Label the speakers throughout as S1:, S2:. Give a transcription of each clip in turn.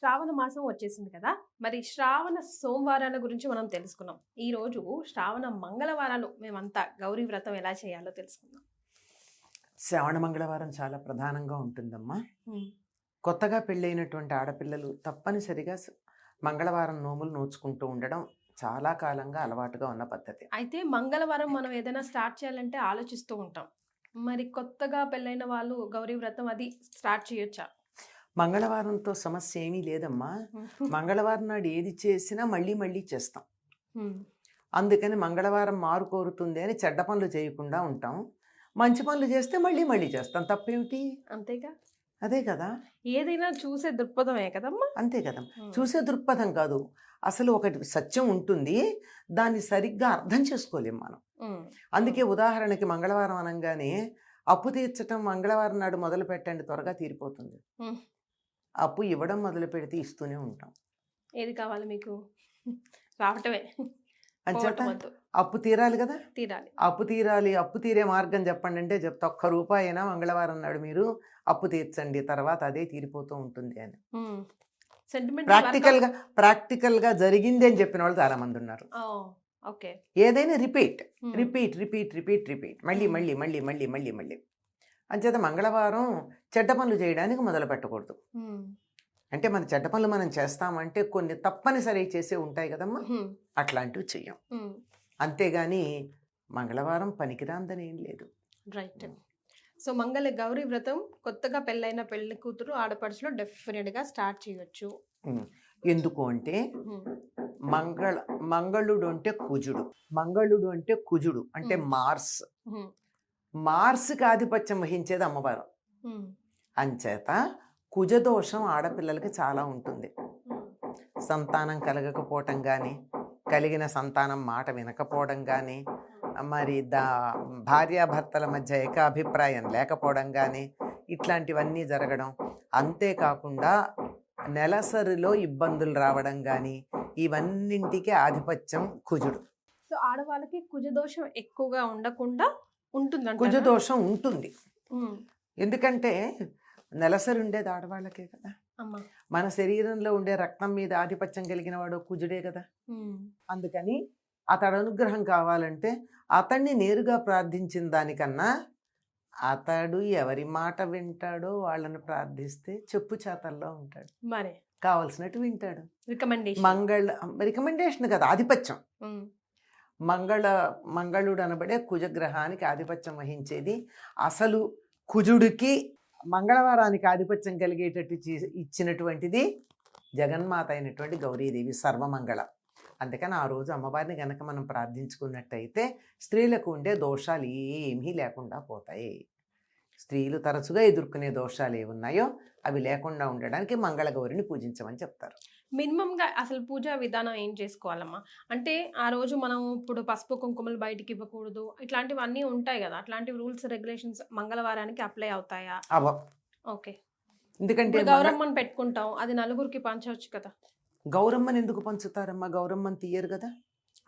S1: శ్రావణ మాసం వచ్చేసింది కదా. మరి శ్రావణ సోమవారాల గురించి మనం తెలుసుకున్నాం. ఈ రోజు శ్రావణ మంగళవారాలు మేమంతా గౌరీ వ్రతం ఎలా చేయాలో తెలుసుకుందాం.
S2: శ్రావణ మంగళవారం చాలా ప్రధానంగా ఉంటుందమ్మా.
S1: ఉమ్,
S2: కొత్తగా పెళ్ళైనటువంటి ఆడపిల్లలు తప్పనిసరిగా మంగళవారం నోములు నోచుకుంటూ ఉండడం చాలా కాలంగా అలవాటుగా ఉన్న పద్ధతి.
S1: అయితే మంగళవారం మనం ఏదైనా స్టార్ట్ చేయాలంటే ఆలోచిస్తూ ఉంటాం. మరి కొత్తగా పెళ్ళైన వాళ్ళు గౌరీ వ్రతం అది స్టార్ట్ చేయొచ్చా?
S2: మంగళవారంతో సమస్య ఏమీ లేదమ్మా. మంగళవారం నాడు ఏది చేసినా మళ్ళీ మళ్ళీ చేస్తాం.
S1: ఉమ్,
S2: అందుకని మంగళవారం మారు కోరుతుంది అని చెడ్డ పనులు చేయకుండా ఉంటాం. మంచి పనులు చేస్తే మళ్ళీ మళ్ళీ చేస్తాం. తప్పేమిటి?
S1: అంతేగా.
S2: అదే కదా.
S1: ఏదైనా చూసే దృక్పథమే కదమ్మా.
S2: అంతే కదా.
S1: ఉమ్,
S2: చూసే దృక్పథం కాదు, అసలు ఒకటి సత్యం ఉంటుంది, దాన్ని సరిగ్గా అర్థం చేసుకోలేం మనం.
S1: ఉమ్,
S2: అందుకే ఉదాహరణకి మంగళవారం అనగానే అప్పు తీర్చడం మంగళవారం నాడు మొదలు పెట్టండి, త్వరగా తీరిపోతుంది.
S1: ఉమ్.
S2: అప్పు ఇవ్వడం మొదలు పెడితే ఇస్తూనే ఉంటాం.
S1: ఏది కావాలి మీకు? రావటమే.
S2: అంచేత
S1: పోవటం వద్దు.
S2: అప్పు తీరాలి కదా.
S1: తీరాలి.
S2: అప్పు తీరాలి, అప్పు తీరే మార్గం చెప్పండి అంటే చెప్తా. ఒక్క రూపాయి అయినా మంగళవారం నాడు మీరు అప్పు తీర్చండి, తర్వాత అదే తీరిపోతూ ఉంటుంది అని.
S1: సెంటిమెంట్
S2: ప్రాక్టికల్గా జరిగింది అని చెప్పిన వాళ్ళు చాలా మంది ఉన్నారు.
S1: ఓకే.
S2: ఏదైనా repeat repeat repeat repeat repeat మళ్ళీ మళ్ళీ మళ్ళీ మళ్ళీ మళ్ళీ మళ్ళీ. అంచేత మంగళవారం చెడ్డ పనులు చేయడానికి మొదలు పెట్టకూడదు. అంటే మన చెడ్డ పనులు మనం చేస్తామంటే కొన్ని తప్పనిసరి చేసే ఉంటాయి కదమ్మా, అట్లాంటివి చెయ్యం. అంతేగాని మంగళవారం పనికిరాందని ఏం లేదు.
S1: రైట్. సో గౌరీ వ్రతం కొత్తగా పెళ్ళైన పెళ్లి కూతురు ఆడపడుచులో డెఫినెట్గా స్టార్ట్ చేయొచ్చు.
S2: ఎందుకు అంటే మంగళుడు అంటే కుజుడు, మంగళుడు అంటే కుజుడు అంటే మార్స్కి ఆధిపత్యం వహించేది అమ్మవారు. అంచేత కుజదోషం ఆడపిల్లలకి చాలా ఉంటుంది. సంతానం కలగకపోవటం కానీ, కలిగిన సంతానం మాట వినకపోవడం కానీ, మరి భార్యాభర్తల మధ్య ఏకాభిప్రాయం లేకపోవడం కానీ, ఇట్లాంటివన్నీ జరగడం. అంతేకాకుండా నెలసరిలో ఇబ్బందులు రావడం కానీ, ఇవన్నింటికి ఆధిపత్యం కుజుడు.
S1: సో ఆడవాళ్ళకి కుజదోషం ఎక్కువగా ఉండకుండా ఉంటుంది.
S2: కుజదోషం ఉంటుంది ఎందుకంటే నెలసరి ఉండేది ఆడవాళ్ళకే కదా. మన శరీరంలో ఉండే రక్తం మీద ఆధిపత్యం కలిగిన వాడు కుజుడే కదా. అందుకని అతడు అనుగ్రహం కావాలంటే అతన్ని నేరుగా ప్రార్థించిన దానికన్నా అతడు ఎవరి మాట వింటాడో వాళ్ళని ప్రార్థిస్తే చెప్పు చేతల్లో ఉంటాడు,
S1: మరి
S2: కావలసినట్టు వింటాడు. రికమెండేషన్ కదా, ఆధిపత్యం. మంగళుడు అనబడే కుజగ్రహానికి ఆధిపత్యం వహించేది. అసలు కుజుడికి మంగళవారానికి ఆధిపత్యం కలిగేటట్టు ఇచ్చినటువంటిది జగన్మాత అయినటువంటి గౌరీదేవి, సర్వమంగళ. అందుకని ఆ రోజు అమ్మవారిని కనుక మనం ప్రార్థించుకున్నట్టయితే స్త్రీలకు ఉండే దోషాలు ఏమీ లేకుండా పోతాయి. స్త్రీలు తరచుగా ఎదుర్కొనే దోషాలు ఏమున్నాయో అవి లేకుండా ఉండడానికి మంగళగౌరిని పూజించమని చెప్తారు.
S1: మినిమంగా అసలు పూజా విధానం ఏం చేసుకోవాలమ్మా? అంటే ఆ రోజు మనం ఇప్పుడు పసుపు కుంకుమలు బయటికి ఇవ్వకూడదు, ఇట్లాంటివన్నీ ఉంటాయి కదా. అట్లాంటి రూల్స్ రెగ్యులేషన్స్ మంగళవారానికి అప్లై అవుతాయా? ఓకే.
S2: ఎందుకంటే
S1: గౌరమ్మని పెట్టుకుంటాం, అది నలుగురికి పంచవచ్చు కదా.
S2: గౌరమ్మని ఎందుకు పంచుతారమ్మా? గౌరమ్మని తీయరు కదా.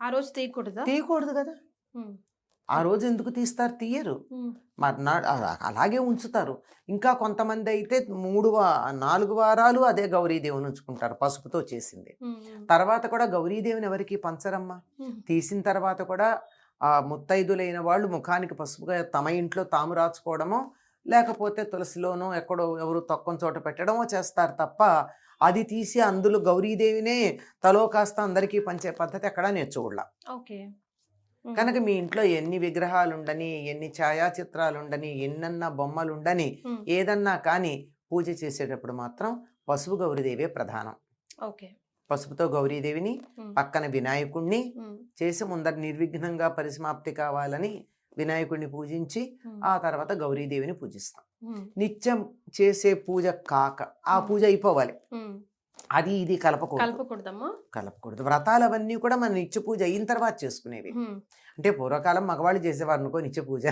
S1: ఆ రోజు తీయకూడదు కదా.
S2: ఆ రోజు ఎందుకు తీస్తారు? తీయరు. మర్నాడు అలాగే ఉంచుతారు. ఇంకా కొంతమంది అయితే 4 వారాలు అదే గౌరీదేవిని ఉంచుకుంటారు, పసుపుతో చేసింది. తర్వాత కూడా గౌరీదేవిని ఎవరికి పంచరమ్మా. తీసిన తర్వాత కూడా ఆ ముత్తైదులైన వాళ్ళు ముఖానికి పసుపుగా తమ ఇంట్లో తాము రాచుకోవడమో, లేకపోతే తులసిలోనో ఎక్కడో ఎవరు తక్కువ చోట పెట్టడమో చేస్తారు తప్ప అది తీసి అందులో గౌరీదేవినే తలో కాస్త అందరికీ పంచే పద్ధతి ఎక్కడా నేర్చుకోవాల.
S1: ఓకే.
S2: కనుక మీ ఇంట్లో ఎన్ని విగ్రహాలు ఉండని, ఎన్ని ఛాయాచిత్రాలు ఉండని, ఎన్నన్నా బొమ్మలు ఉండని, ఏదన్నా కానీ పూజ చేసేటప్పుడు మాత్రం పసుపు గౌరీదేవే ప్రధానం. పసుపుతో గౌరీదేవిని, పక్కన వినాయకుడిని చేసి ముందర నిర్విఘ్నంగా పరిసమాప్తి కావాలని వినాయకుడిని పూజించి ఆ తర్వాత గౌరీదేవిని పూజిస్తాం. నిత్యం చేసే పూజ కాక ఆ పూజ అయిపోవాలి, అది ఇది కలపకూడదు. వ్రతాలు అవన్నీ కూడా మన నిత్య పూజ అయిన తర్వాత చేసుకునేవి. అంటే పూర్వకాలం మగవాళ్ళు చేసేవారు అనుకో నిత్య పూజ,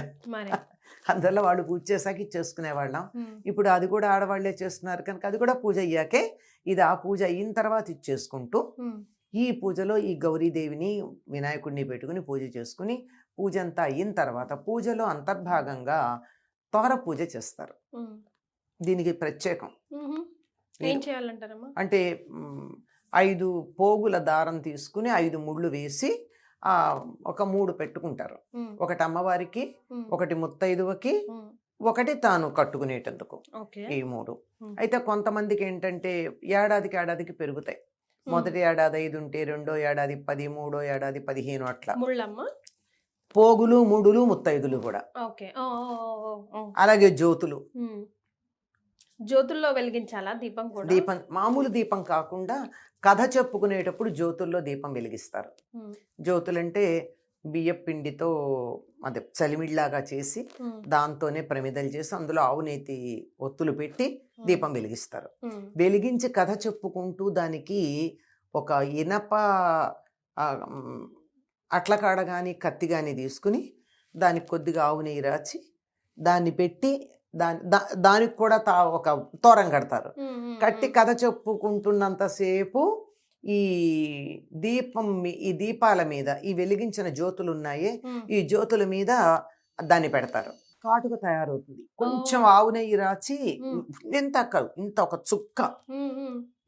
S2: అందువల్ల వాళ్ళు పూజ చేశాక చేసుకునేవాళ్ళం. ఇప్పుడు అది కూడా ఆడవాళ్లే చేస్తున్నారు కనుక అది కూడా పూజ అయ్యాకే, ఇది ఆ పూజ అయిన తర్వాత ఇచ్చేసుకుంటూ ఈ పూజలో ఈ గౌరీదేవిని వినాయకుడిని పెట్టుకుని పూజ చేసుకుని పూజ అంతా అయిన తర్వాత పూజలో అంతర్భాగంగా తోర పూజ చేస్తారు. దీనికి ప్రత్యేకం.
S1: ఏం చేయాలంటారమ్మా?
S2: అంటే 5 పోగుల దారం తీసుకుని 5 ముళ్ళు వేసి ఒక 3 పెట్టుకుంటారు. ఒకటి అమ్మవారికి, ఒకటి ముత్తైదువకి, ఒకటి తాను కట్టుకునేటందుకు, ఈ 3. అయితే కొంతమందికి ఏంటంటే ఏడాదికి ఏడాదికి పెరుగుతాయి. మొదటి ఏడాది 5 ఉంటే, రెండో ఏడాది 10, మూడో ఏడాది 15 అట్లా పోగులు, ముడులు, ముత్తైదులు కూడా. అలాగే జ్యోతులు,
S1: జ్యోతుల్లో వెలిగించాలా దీపం కూడా?
S2: దీపం మామూలు దీపం కాకుండా కథ చెప్పుకునేటప్పుడు జ్యోతుల్లో దీపం వెలిగిస్తారు. జ్యోతులంటే బియ్య పిండితో అదే చలిమిడిలాగా చేసి దాంతోనే ప్రమిదలు చేసి అందులో ఆవునేతి ఒత్తులు పెట్టి దీపం వెలిగిస్తారు. వెలిగించి కథ చెప్పుకుంటూ దానికి ఒక ఇనప అట్లకాడ కానీ కత్తి కానీ తీసుకుని దానికి కొద్దిగా ఆవు నెయ్యి రాచి దాన్ని పెట్టి దానికి కూడా ఒక తోరం కడతారు. కట్టి కథ చెప్పుకుంటున్నంతసేపు ఈ దీపాల మీద ఈ వెలిగించిన జ్యోతులు ఉన్నాయే, ఈ జ్యోతుల మీద దాన్ని పెడతారు. కాటుక తయారవుతుంది. కొంచెం ఆవు నెయ్యి రాచి ఇంత ఒక చుక్క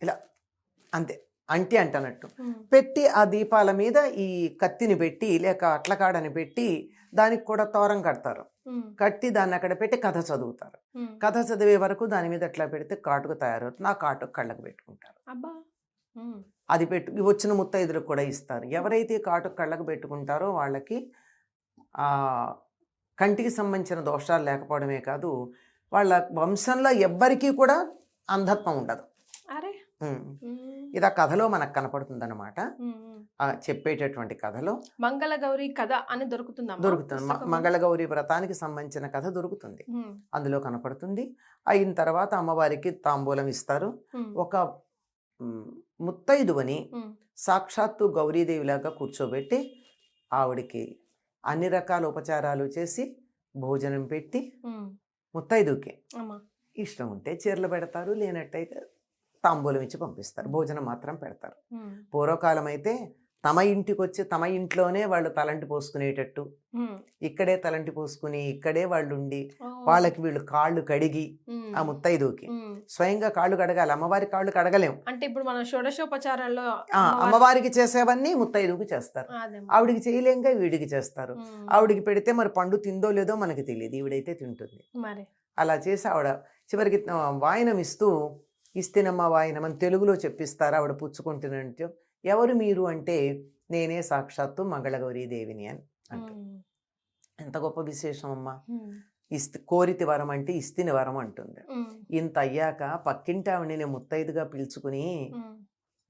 S2: ఇలా అంతే అంటనట్టు పెట్టి ఆ దీపాల మీద ఈ కత్తిని పెట్టి లేక అట్లకాడని పెట్టి దానికి కూడా తోరం కడతారు. కట్టి దాన్ని అక్కడ పెట్టి కథ చదువుతారు. కథ చదివే వరకు దాని మీద అట్లా పెడితే కాటుక తయారవుతుంది. ఆ కాటుక కళ్ళకు పెట్టుకుంటారు. అది వచ్చిన ముత్తైదులకు కూడా ఇస్తారు. ఎవరైతే కాటుక కళ్ళకు పెట్టుకుంటారో వాళ్ళకి కంటికి సంబంధించిన దోషాలు లేకపోవడమే కాదు, వాళ్ళ వంశంలో ఎవ్వరికీ కూడా అంధత్వం ఉండదు. ఇది ఆ కథలో మనకు కనపడుతుంది అనమాట. చెప్పేటటువంటి కథలో
S1: మంగళగౌరి కథ అని దొరుకుతుంది.
S2: మంగళగౌరి వ్రతానికి సంబంధించిన కథ దొరుకుతుంది, అందులో కనపడుతుంది. అయిన తర్వాత అమ్మవారికి తాంబూలం ఇస్తారు. ఒక ముత్తైదువని సాక్షాత్తు గౌరీదేవిలాగా కూర్చోబెట్టి ఆవిడికి అన్ని రకాల ఉపచారాలు చేసి భోజనం పెట్టి ముత్తైదుకి ఇష్టం ఉంటే చీరలు పెడతారు, లేనట్టయితే తాంబూలం ఇచ్చి పంపిస్తారు. భోజనం మాత్రం పెడతారు. పూర్వకాలం అయితే తమ ఇంటికి వచ్చి తమ ఇంట్లోనే వాళ్ళు తలంటి పోసుకునేటట్టు, ఇక్కడే తలంటి పోసుకుని ఇక్కడే వాళ్ళు ఉండి వాళ్ళకి వీళ్ళు కాళ్ళు కడిగి ఆ ముత్తైదుకి స్వయంగా కాళ్ళు కడగాలి. అమ్మవారి కాళ్ళు కడగలేం.
S1: అంటే ఇప్పుడు మన షోడశోపచారాల్లో
S2: అమ్మవారికి చేసేవన్నీ ముత్తైదుకి చేస్తారు. ఆవిడికి చేయలేంగా వీడికి చేస్తారు. ఆవిడికి పెడితే మరి పండు తిందో లేదో మనకి తెలియదు, ఈవిడైతే తింటుంది. అలా చేసి ఆవిడ చివరికి వాయనం ఇస్తేనమ్మా వాయనం అని తెలుగులో చెప్పిస్తారు. ఆవిడ పుచ్చుకుంటున్నట్టు ఎవరు మీరు అంటే నేనే సాక్షాత్తు మంగళగౌరీ దేవిని అని అంటారు. ఎంత గొప్ప విశేషం అమ్మా. కోరితి వరం అంటే ఇస్తిని వరం అంటుంది. ఇంత అయ్యాక పక్కింటి ఆవిడని నేను ముత్తైదుగా పిలుచుకుని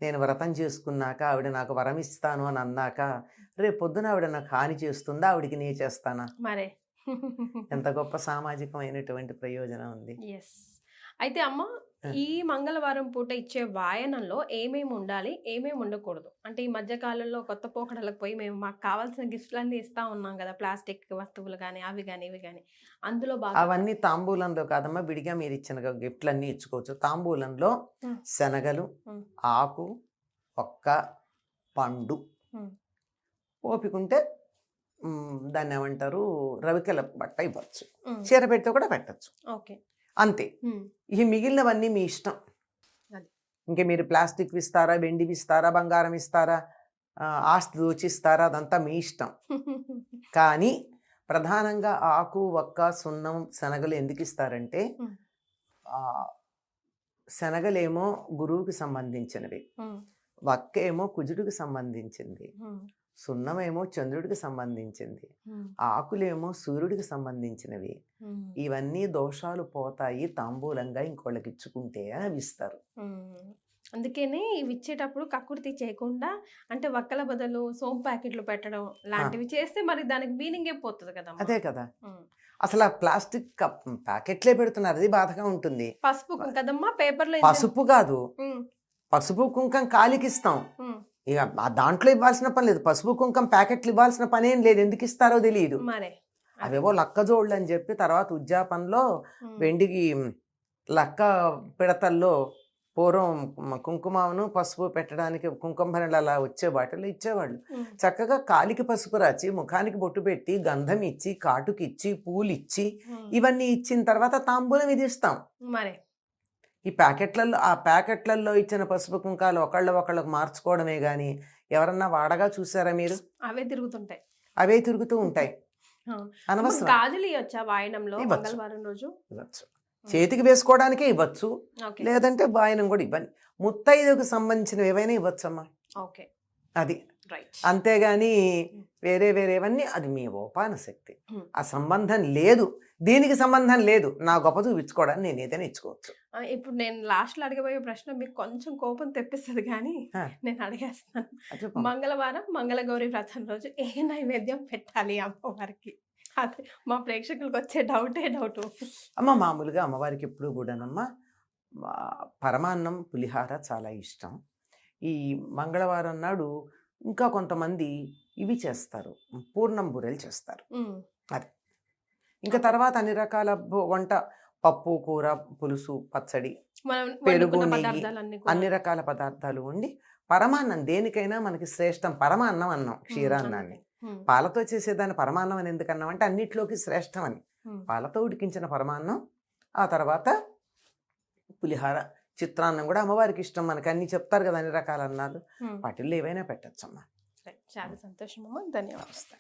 S2: నేను వ్రతం చేసుకున్నాక ఆవిడ నాకు వరం ఇస్తాను అని అన్నాక రేపు పొద్దున ఆవిడ నాకు హాని చేస్తుందా, ఆవిడికి నీ చేస్తానా?
S1: మరే
S2: ఎంత గొప్ప సామాజికమైనటువంటి ప్రయోజనం ఉంది.
S1: అయితే అమ్మ, ఈ మంగళవారం పూట ఇచ్చే వాయనంలో ఏమేమి ఉండాలి, ఏమేమి ఉండకూడదు? అంటే ఈ మధ్య కాలంలో కొత్త పోకడలకు పోయి మేము మాకు కావాల్సిన గిఫ్ట్లన్నీ ఇస్తా ఉన్నాం కదా, ప్లాస్టిక్ వస్తువులు కానీ అవి కానీ ఇవి కానీ, అందులో
S2: అవన్నీ తాంబూలంలో కాదమ్మా, విడిగా మీరు ఇచ్చిన గిఫ్ట్లన్నీ ఇచ్చుకోవచ్చు. తాంబూలంలో శనగలు, ఆకు, ఒక్క, పండు, ఓపికంటే దాన్ని ఏమంటారు రవికెల బట్ట ఇవ్వచ్చు. చీర పెడితే కూడా పెట్టచ్చు. అంతే. ఈ మిగిలినవన్నీ మీ ఇష్టం. ఇంకా మీరు ప్లాస్టిక్ ఇస్తారా, వెండి ఇస్తారా, బంగారం ఇస్తారా, ఆస్తి దోచిస్తారా, అదంతా మీ ఇష్టం. కానీ ప్రధానంగా ఆకు, ఒక్క, సున్నం, శనగలు ఎందుకు ఇస్తారంటే శనగలేమో గురువుకి సంబంధించినవి, వక్క ఏమో కుజుడికి సంబంధించింది, సున్నమేమో చంద్రుడికి సంబంధించింది, ఆకులేమో సూర్యుడికి సంబంధించినవి. ఇవన్నీ దోషాలు పోతాయి తాంబూలంగా ఇంకోళ్ళకి ఇచ్చుకుంటే అని అవి ఇస్తారు.
S1: అందుకనే ఇవి ఇచ్చేటప్పుడు కక్కుర్తి చేయకుండా, అంటే వక్కల బదులు సోంపు ప్యాకెట్లు పెట్టడం లాంటివి చేస్తే మరి దానికి మీనింగ్ పోతుంది కదా.
S2: అదే కదా, అసలు ఆ ప్లాస్టిక్ ప్యాకెట్లే పెడుతున్నారు, అది బాధగా ఉంటుంది.
S1: పసుపు కదమ్మా, పేపర్లో
S2: పసుపు కాదు, పసుపు కుంకం కాలికి ఇస్తాం. ఇక దాంట్లో ఇవ్వాల్సిన పని లేదు. పసుపు కుంకం ప్యాకెట్లు ఇవ్వాల్సిన పని ఏం లేదు, ఎందుకు ఇస్తారో తెలియదు. అవేవో లక్కజోళ్ళు అని చెప్పి తర్వాత ఉద్యాపనలో వెండికి లక్క పిడతల్లో పూర్వం కుంకుమను పసుపు పెట్టడానికి కుంకుమ భరణలు అలా వచ్చే వాటిలో ఇచ్చేవాళ్ళు. చక్కగా కాలికి పసుపు రాచి, ముఖానికి బొట్టు పెట్టి, గంధం ఇచ్చి, కాటుకి ఇచ్చి, పూలు ఇచ్చి, ఇవన్నీ ఇచ్చిన తర్వాత తాంబూలం ఇది ఇస్తాం. ఈ ప్యాకెట్లలో ఇచ్చిన పసుపు కుంకాలు ఒకళ్ళకు మార్చుకోవడమే గాని ఎవరన్నా వాడగా చూసారా మీరు?
S1: అవే తిరుగుతుంటాయి.
S2: అవే తిరుగుతూ ఉంటాయి.
S1: అవును.
S2: అనవసరం.
S1: గాజులు ఇవ్వచ్చా వాయనంలో
S2: ఇవ్వచ్చు.
S1: మంగళవారం రోజు?
S2: ఇవ్వచ్చు. చేతికి వేసుకోవడానికే ఇవ్వచ్చు,
S1: ఓకే.
S2: లేదంటే వాయనం కూడా ఇవ్వండి. ముత్తైదుకు సంబంధించినవి ఏవైనా ఇవ్వచ్చమ్మా.
S1: ఓకే,
S2: అది
S1: రైట్.
S2: అంతేగాని వేరేవన్నీ అది మీ ఓపాన శక్తి.
S1: Hmm.
S2: ఆ సంబంధం లేదు, దీనికి సంబంధం లేదు. నా గొప్ప చూపించుకోవడానికి నేను ఏదైనా ఇచ్చుకోవచ్చు.
S1: ఇప్పుడు నేను లాస్ట్లో అడగబోయే ప్రశ్న మీకు కొంచెం కోపం తెప్పిస్తుంది కానీ
S2: ఆ.
S1: నేను అడిగేస్తాను.
S2: అది చెప్పమ్మా.
S1: మంగళవారం మంగళగౌరి వ్రతం రోజు ఏ నైవేద్యం పెట్టాలి అమ్మవారికి? అదే మా ప్రేక్షకులకు వచ్చే డౌట్.
S2: అమ్మ మామూలుగా అమ్మవారికి ఎప్పుడు కూడానమ్మా పరమాన్నం పులిహార చాలా ఇష్టం. ఈ మంగళవారం నాడు ఇంకా కొంతమంది ఇవి చేస్తారు, పూర్ణం బూరెలు చేస్తారు. అది ఇంకా తర్వాత అన్ని రకాల వంట, పప్పు, కూర, పులుసు, పచ్చడి,
S1: మనం
S2: పెరుగు,
S1: వండుకున్న
S2: నెయ్యి,
S1: పదార్థాలన్నీ
S2: అన్ని రకాల పదార్థాలు ఉండి పరమాన్నం దేనికైనా మనకి శ్రేష్టం. పరమాన్నం అన్నాం క్షీరాన్నాన్ని. పాలతో చేసేదాన్ని పరమాన్నం అని ఎందుకన్నాం అంటే అన్నిట్లోకి శ్రేష్టం అని. పాలతో ఉడికించిన పరమాన్నం, ఆ తర్వాత పులిహార, చిత్రాన్నం కూడా అమ్మవారికి ఇష్టం. మనకి అన్ని చెప్తారు కదా అన్ని రకాల అన్నాలు, వాటిల్లో ఏవైనా పెట్టచ్చమ్మా.
S1: చాలా సంతోషం అమ్మ, ధన్యవాదాలు.